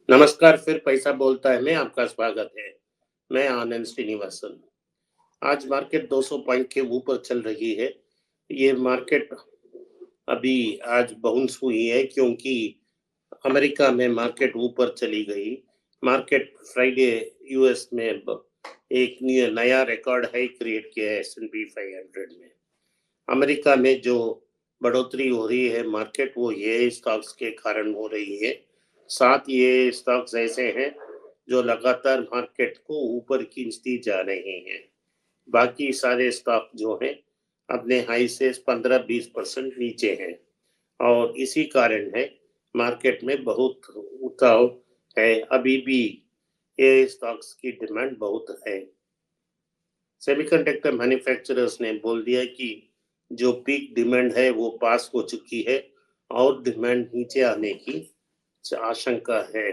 नमस्कार, फिर पैसा बोलता है में आपका स्वागत है। मैं आनंद श्रीनिवासन। आज मार्केट 200 पॉइंट के ऊपर चल रही है। ये मार्केट अभी आज बाउंस हुई है क्योंकि अमेरिका में मार्केट ऊपर चली गई। मार्केट फ्राइडे यूएस में एक नया रिकॉर्ड हाई क्रिएट किया है S&P 500 में। अमेरिका में जो बढ़ोतरी हो रही है मार्केट, वो ये स्टॉक्स के कारण हो रही है। साथ ये स्टॉक्स ऐसे हैं जो लगातार मार्केट को ऊपर खींचती जा रहे हैं। बाकी सारे स्टॉक जो हैं अपने हाई से 15-20% नीचे हैं और इसी कारण है मार्केट में बहुत उताव है। अभी भी ये स्टॉक्स की डिमांड बहुत है। सेमीकंडक्टर मैन्युफैक्चरर्स ने बोल दिया कि जो पीक डिमांड है वो पास हो चुकी है और डिमांड नीचे आने की आशंका है।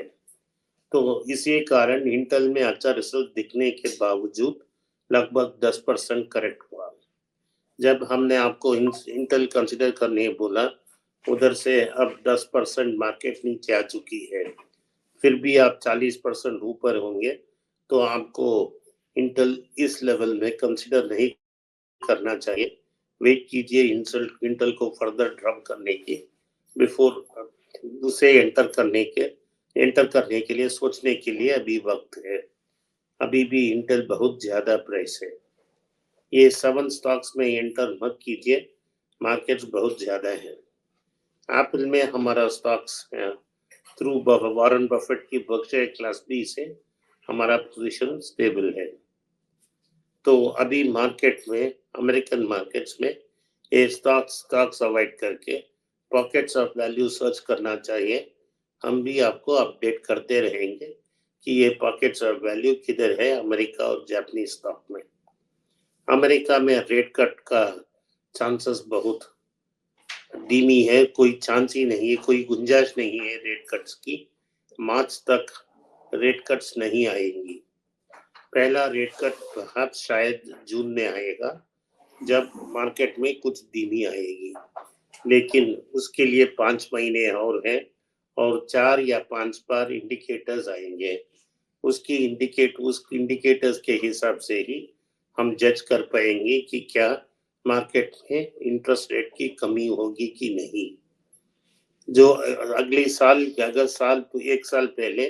तो इसी कारण इंटेल में अच्छा रिजल्ट दिखने के बावजूद लगभग 10% करेक्ट हुआ। जब हमने आपको इंटेल कंसिडर करने बोला, उधर से अब 10% मार्केट नीचे आ चुकी है। फिर भी आप 40% ऊपर होंगे तो आपको इंटेल इस लेवल में कंसिडर नहीं करना चाहिए। वेट कीजिए इंटेल को फर्दर ड्रॉप करने की बिफोर उसे एंटर करने के लिए सोचने के लिए अभी वक्त है। अभी भी इंटेल बहुत ज्यादा प्राइस है। ये 7 स्टॉक्स में एंटर मत कीजिए, मार्केट्स बहुत ज्यादा है। एप्पल में हमारा स्टॉक्स है थ्रू वॉरेन बफेट की बर्कशायर क्लास बी से हमारा पोजीशन स्टेबल है। तो अभी मार्केट में, अमेरिकन मार्केट्स में ये स्टॉक्स अवॉइड करके पॉकेट्स ऑफ वैल्यू सर्च करना चाहिए। हम भी आपको अपडेट करते रहेंगे कि ये पॉकेट्स ऑफ वैल्यू किधर है अमेरिका और जापानीज स्टॉक में। अमेरिका में रेट कट का चांसेस बहुत धीमी है, कोई चांस ही नहीं है, कोई गुंजाइश नहीं है रेट कट्स की। मार्च तक रेट कट्स नहीं आएंगी। पहला रेट कट बहुत शायद जून में आएगा जब मार्केट में कुछ धीमी आएगी, लेकिन उसके लिए 5 महीने और हैं और 4 या 5 बार इंडिकेटर्स आएंगे। उस इंडिकेटर्स के हिसाब से ही हम जज कर पाएंगे कि क्या मार्केट में इंटरेस्ट रेट की कमी होगी कि नहीं। जो अगले साल, अगर एक साल पहले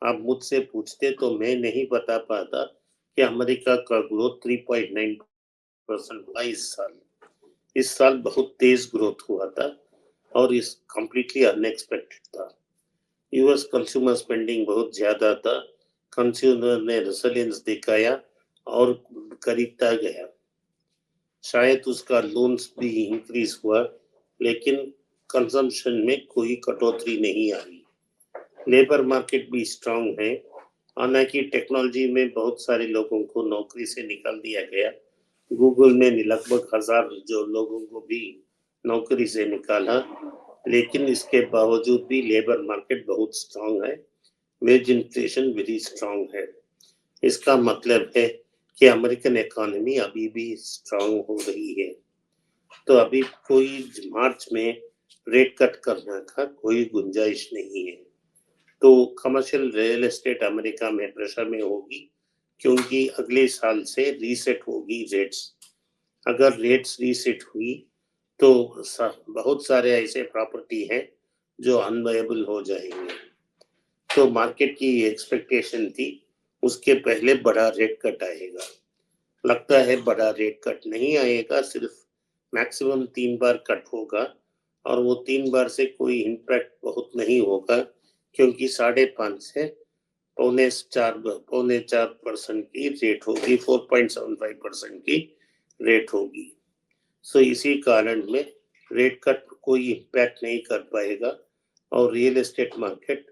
आप मुझसे पूछते तो मैं नहीं बता पाता कि अमेरिका का ग्रोथ 3.9% हुआ इस साल बहुत तेज ग्रोथ हुआ था और इस कंप्लीटली अनएक्सपेक्टेड था। यूएस कंज्यूमर स्पेंडिंग बहुत ज्यादा था, कंज्यूमर ने रेजिलियंस दिखाया और खरीदता गया। शायद उसका लोन्स भी इंक्रीज हुआ, लेकिन कंजम्पशन में कोई कटौती नहीं आई। लेबर मार्केट भी स्ट्रांग है। हालांकि टेक्नोलॉजी में बहुत सारे लोगों को नौकरी से निकाल दिया गया। गूगल ने लगभग 1000 जो लोगों को भी नौकरी से निकाला, लेकिन इसके बावजूद भी लेबर मार्केट बहुत स्ट्रांग है। वेज इन्फ्लेशन वेरी स्ट्रांग है। इसका मतलब है कि अमेरिकन इकोनॉमी अभी भी स्ट्रांग हो रही है। तो अभी कोई मार्च में रेट कट करने का कोई गुंजाइश नहीं है। तो कमर्शियल रियल एस्टेट अमेरिका में प्रेशर में होगी क्योंकि अगले साल से रीसेट होगी रेट्स। अगर रेट्स रीसेट हुई तो बहुत सारे ऐसे प्रॉपर्टी हैं जो अनवायबल हो जाएंगे। तो मार्केट की एक्सपेक्टेशन थी उसके पहले बड़ा रेट कट आएगा। लगता है बड़ा रेट कट नहीं आएगा, सिर्फ मैक्सिमम 3 बार कट होगा और वो 3 बार से कोई इम्पैक्ट बहुत नहीं होगा क्योंकि 5.5 से पौने 4% की रेट होगी, 4.75% की रेट होगी। सो इसी कारण में रेट कट कोई इम्पैक्ट नहीं कर पाएगा और real estate market,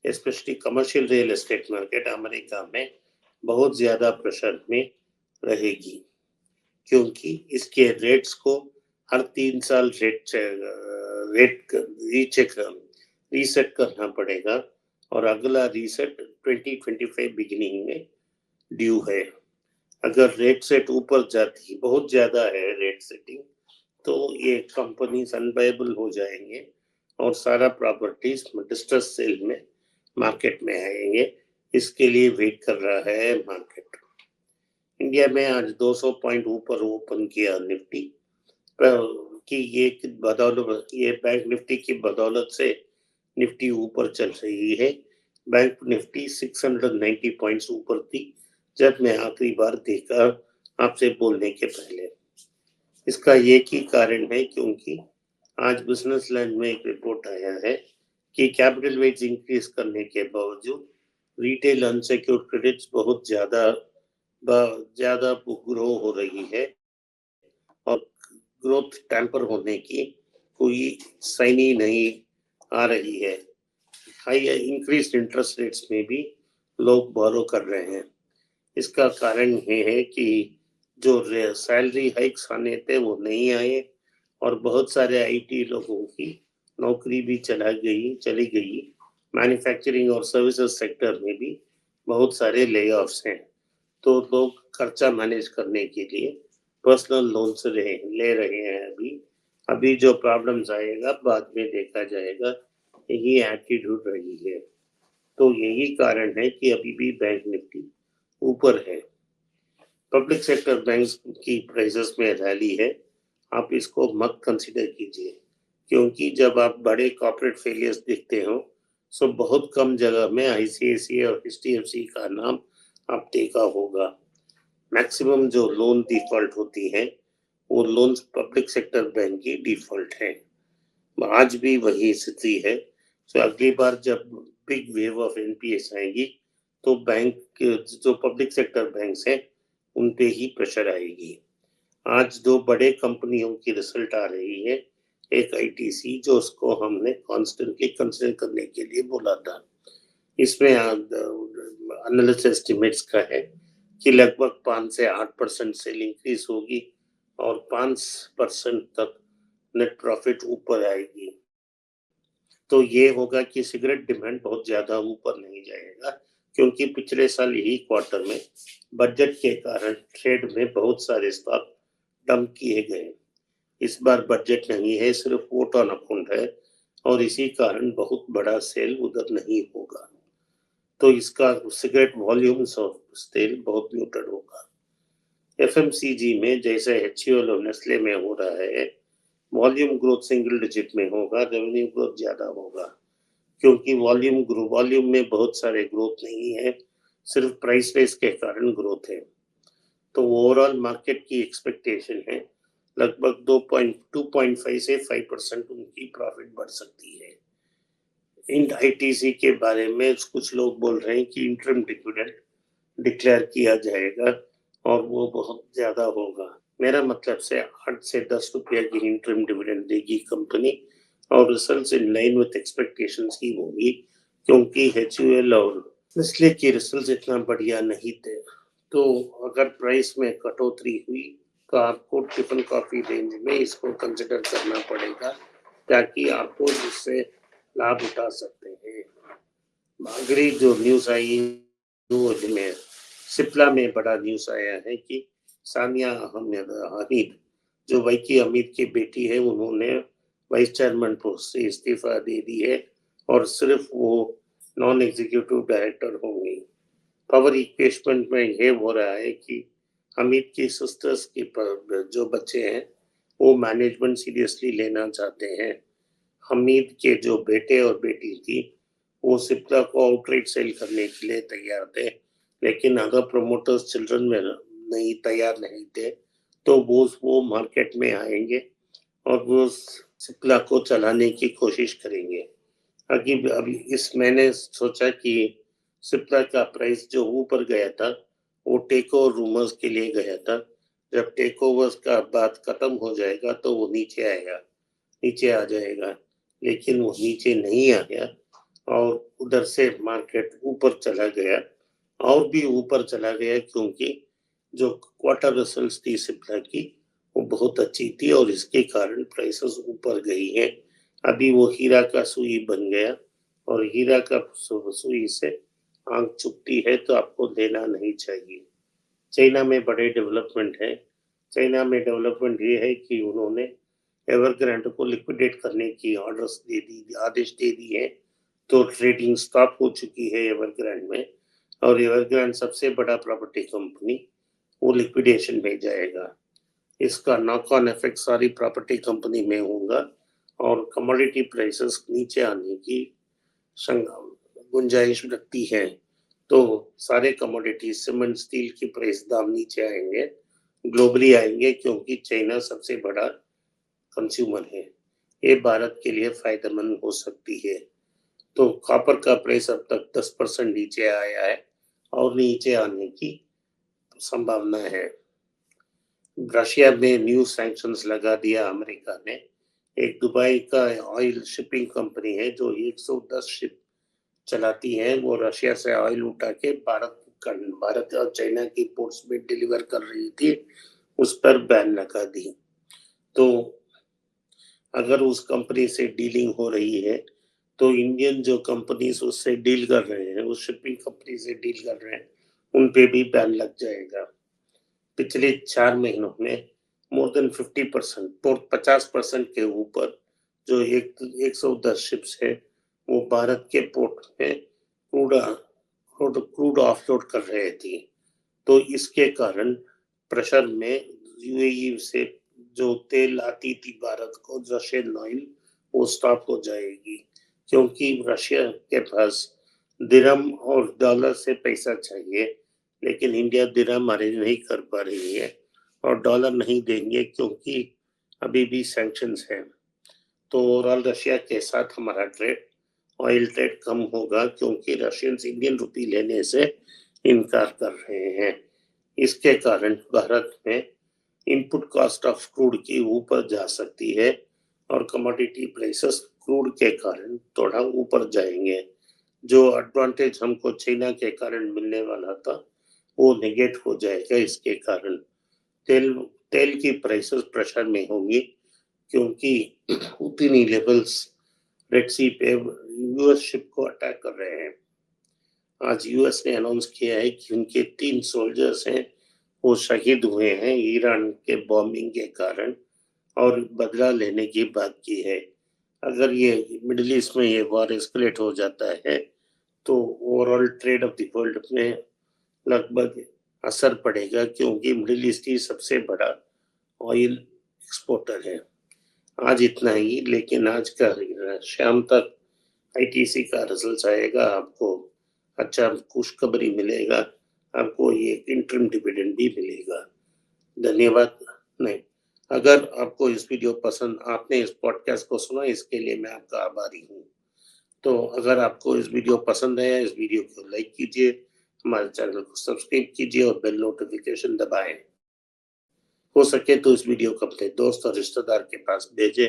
specially commercial real estate market America में बहुत ज्यादा प्रेशर में रहेगी क्योंकि इसके रेट्स को हर 3 साल रेट रीसेट करना पड़ेगा और अगला रीसेट 2025 बिगिनिंग में ड्यू है। अगर रेट सेट ऊपर जाती, बहुत ज्यादा है रेट सेटिंग, तो ये कंपनी अनवायबल हो जाएंगे और सारा प्रॉपर्टीज डिस्ट्रेस सेल में मार्केट में आएंगे, इसके लिए वेट कर रहा है मार्केट। इंडिया में आज 200 पॉइंट ऊपर ओपन किया निफ्टी कि ये बैंक निफ्टी की बदौलत से निफ्टी ऊपर चल रही है। बैंक निफ्टी 690 पॉइंट्स ऊपर थी जब मैं आखिरी बार देखा आपसे बोलने के पहले। इसका एक ही कारण है क्योंकि आज बिजनेस लैंड में एक रिपोर्ट आया है कि कैपिटल वेट्स इंक्रीज करने के बावजूद रिटेल अनसिक्योर्ड क्रेडिट्स बहुत ज्यादा ग्रो हो रही है और ग्रोथ टेम्पर होने की कोई साइन ही नहीं आ रही है। हाई इंक्रीज इंटरेस्ट रेट्स में भी लोग बोरो कर रहे हैं। इसका कारण ये है कि जो सैलरी हाइक्स आने थे वो नहीं आए और बहुत सारे आईटी लोगों की नौकरी भी चली गई। मैन्युफैक्चरिंग और सर्विसेज सेक्टर में भी बहुत सारे ले ऑफ्स हैं। तो लोग खर्चा मैनेज करने के लिए पर्सनल लोन्स ले रहे हैं। अभी जो प्रॉब्लम्स आएगा बाद में देखा जाएगा, यही एटीट्यूड रही है। तो यही कारण है कि अभी भी बैंक निफ्टी ऊपर है। पब्लिक सेक्टर बैंक्स की प्राइसेस में रैली है, आप इसको मत कंसिडर कीजिए क्योंकि जब आप बड़े कॉर्पोरेट फेलियर्स देखते हो सो बहुत कम जगह में आईसीआईसीआई और एचडीएफसी का नाम आप देखा होगा। मैक्सिमम जो लोन डिफॉल्ट होती है वो लोन्स पब्लिक सेक्टर बैंक की डिफॉल्ट है। आज भी वही स्थिति है। तो अगली बार जब बिग वेव ऑफ एनपीएस आएगी तो बैंक जो पब्लिक सेक्टर बैंक्स हैं उन पे ही प्रेशर आएगी। आज दो बड़े कंपनियों की रिजल्ट आ रही है, एक आईटीसी जो उसको हमने कॉन्स्टेंटली कंसिडर करने के लिए बोला था। इसमें एनालिस्ट एस्टिमेट्स का है कि लगभग 5 से 8% सेल इंक्रीज होगी और 5% तक नेट प्रॉफिट ऊपर आएगी। तो ये होगा कि सिगरेट डिमांड बहुत ज्यादा ऊपर नहीं जाएगा क्योंकि पिछले साल यही क्वार्टर में बजट के कारण ट्रेड में बहुत सारे स्टॉक डंप किए गए। इस बार बजट नहीं है, सिर्फ वोट ऑन अकाउंट है और इसी कारण बहुत बड़ा सेल उधर नहीं होगा। तो इसका सिगरेट वॉल्यूम्स ऑफ सेल बहुत म्यूटेड होगा। एफएमसीजी में जैसे एचयूएल और नेस्ले में हो रहा है, वॉल्यूम ग्रोथ सिंगल डिजिट में होगा, रेवेन्यू ग्रोथ ज्यादा होगा क्योंकि वॉल्यूम में बहुत सारे ग्रोथ नहीं है, सिर्फ प्राइस रेस के कारण ग्रोथ है। तो ओवरऑल मार्केट की एक्सपेक्टेशन है लगभग 2.5 से 5% उनकी प्रॉफिट बढ़ सकती है। इन आईटीसी के बारे में कुछ लोग बोल रहे हैं कि इंटरिम डिविडेंड डिक्लेयर किया जाएगा और वो बहुत ज्यादा होगा। मेरा मतलब से 8 से 10 रुपया की इंटरिम डिविडेंड देगी कंपनी और results in line with expectations ही होगी क्योंकि एचयूएल और नेस्ले की रिजल्ट्स इतना बढ़िया नहीं थे। तो अगर प्राइस में कटौती हुई तो आपको टिफिन कॉफी रेंज में इसको कंसिडर करना पड़ेगा ताकि आपको इससे लाभ उठा सकते हैं। अगली जो न्यूज आई में सिप्ला में बड़ा न्यूज आया है कि सानिया हमीद जो वैकी हमीद की बेटी है उन्होंने वाइस चेयरमैन पोस्ट से इस्तीफा दे दी है और सिर्फ वो नॉन एग्जीक्यूटिव डायरेक्टर होंगी। पावर इक्वेशमेंट में ये हो रहा है कि हमीद की सिस्टर्स की जो बच्चे हैं वो मैनेजमेंट सीरियसली लेना चाहते हैं। हमीद के जो बेटे और बेटी थी वो सिप्ला को आउटराइट सेल करने के लिए तैयार थे लेकिन अगर प्रोमोटर्स चिल्ड्रन में तैयार नहीं थे तो वो मार्केट में आएंगे और वो सिप्ला को चलाने की कोशिश करेंगे। अभी इस मैंने सोचा कि सिप्ला का प्राइस जो ऊपर गया था वो टेक ओवर रूमर्स के लिए गया था। जब टेक ओवर्स का बात खत्म हो जाएगा तो वो नीचे आ जाएगा लेकिन वो नीचे नहीं आ गया और उधर से मार्केट ऊपर चला गया और भी ऊपर चला गया क्योंकि जो क्वार्टर रिजल्ट्स थी सिप्ला की वो बहुत अच्छी थी और इसके कारण प्राइसेस ऊपर गई है। अभी वो हीरा का सुई बन गया और हीरा का सुई से आंख चुभती है तो आपको लेना नहीं चाहिए। चाइना में बड़े डेवलपमेंट है। चाइना में डेवलपमेंट ये है कि उन्होंने एवरग्रांड को लिक्विडेट करने की आदेश दे दिए तो ट्रेडिंग स्टॉप हो चुकी है एवरग्रांड में और एवरग्रांड सबसे बड़ा प्रॉपर्टी कंपनी वो लिक्विडेशन में जाएगा। इसका नॉक ऑन इफेक्ट सारी प्रॉपर्टी कंपनी में होगा और कमोडिटी प्राइसेस नीचे आने की गुंजाइश रखती है। तो सारे कमोडिटी सीमेंट स्टील की प्राइस दाम नीचे आएंगे, ग्लोबली आएंगे क्योंकि चाइना सबसे बड़ा कंज्यूमर है। ये भारत के लिए फायदेमंद हो सकती है। तो कॉपर का प्राइस अब तक 10% नीचे आया है और नीचे आने की संभावना है। रशिया में न्यू सैंक्शंस लगा दिया अमेरिका ने। एक दुबई का ऑयल शिपिंग कंपनी है जो 110 शिप चलाती है, वो रशिया से ऑयल उठा के भारत और चाइना की पोर्ट्स में डिलीवर कर रही थी, उस पर बैन लगा दी। तो अगर उस कंपनी से डीलिंग हो रही है तो इंडियन जो कंपनीज उससे डील कर रहे हैं, उस शिपिंग कंपनी से डील कर रहे हैं, उन पे भी बैन लग जाएगा। पिछले 4 महीनों में मोर देन 50% तो 50% के ऊपर जो 110 शिप्स है वो भारत के पोर्ट में क्रूड ऑफलोड कर रहे थी। तो इसके कारण प्रेशर में यूएई से जो तेल आती थी भारत को, रशियन ऑयल, वो स्टॉप हो जाएगी क्योंकि रशिया के पास दिरहम और डॉलर से पैसा चाहिए, लेकिन इंडिया दिरहम अरेंज नहीं कर पा रही है और डॉलर नहीं देंगे क्योंकि अभी भी सैंक्शंस है। तो ओवरऑल रशिया के साथ हमारा ऑयल ट्रेड कम होगा क्योंकि रशियंस इंडियन रुपी लेने से इनकार कर रहे हैं। इसके कारण भारत में इनपुट कॉस्ट ऑफ क्रूड की ऊपर जा सकती है और कमोडिटी प्राइसेस क्रूड के कारण थोड़ा ऊपर जाएंगे। जो एडवांटेज हमको चाइना के कारण मिलने वाला था वो नेगेट हो जाएगा। इसके कारण तेल तेल की प्राइसेस प्रेशर में होंगी क्योंकि उतनी लेवल्स रेड सी पे यूएस शिप को अटैक कर रहे हैं। आज यूएस ने अनाउंस किया है कि उनके 3 सोल्जर्स हैं वो शहीद हुए हैं ईरान के बॉम्बिंग के कारण और बदला लेने की बात की है। अगर ये मिडिल ईस्ट में ये वॉर एस्केलेट हो जाता है तो overall trade off the world में लगभग असर पड़ेगा क्योंकि मिडिल ईस्ट ही सबसे बड़ा ऑयल एक्सपोर्टर है। आज इतना ही, लेकिन आज का शाम तक आईटीसी का रिजल्ट आएगा, आपको अच्छा खुशखबरी मिलेगा, आपको ये इंटरिम डिविडेंड भी मिलेगा। धन्यवाद। नहीं, अगर आपको इस वीडियो पसंद, आपने इस पॉडकास्ट को सुना, इसके लिए मैं आपका आभारी हूँ। तो अगर आपको इस वीडियो पसंद आया, इस वीडियो को लाइक कीजिए, हमारे चैनल को सब्सक्राइब कीजिए और बेल नोटिफिकेशन दबाएं। हो सके तो इस वीडियो को अपने दोस्त और रिश्तेदार के पास भेजें।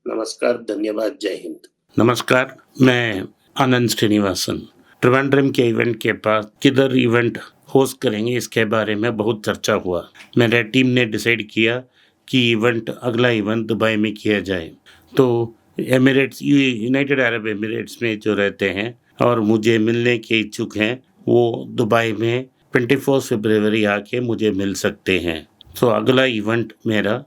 नमस्कार, धन्यवाद, जय हिंद। नमस्कार, मैं आनंद श्रीनिवासन। त्रिवेंद्रम के इवेंट के पास किधर इवेंट होस्ट करेंगे इसके बारे में बहुत चर्चा हुआ। मेरे टीम ने डिसाइड किया कि अगला इवेंट दुबई में किया जाए। तो एमिरेट्स, यूनाइटेड अरब एमिरेट्स में जो रहते हैं और मुझे मिलने के इच्छुक हैं, वो दुबई में 24 फरवरी आके मुझे मिल सकते हैं। तो अगला इवेंट मेरा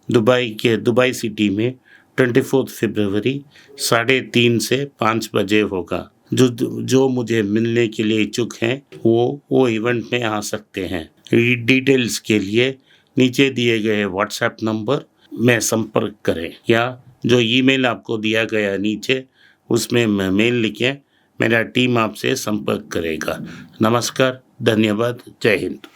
दुबई सिटी में 24 फरवरी 3:30 से 5 बजे होगा। जो मुझे मिलने के लिए इच्छुक हैं वो इवेंट में आ सकते हैं। डिटेल्स के लिए नीचे दिए गए व्हाट्सएप नंबर में संपर्क करें या जो ईमेल आपको दिया गया नीचे उसमें मेल लिखें, मेरा टीम आपसे संपर्क करेगा। नमस्कार, धन्यवाद, जय हिंद।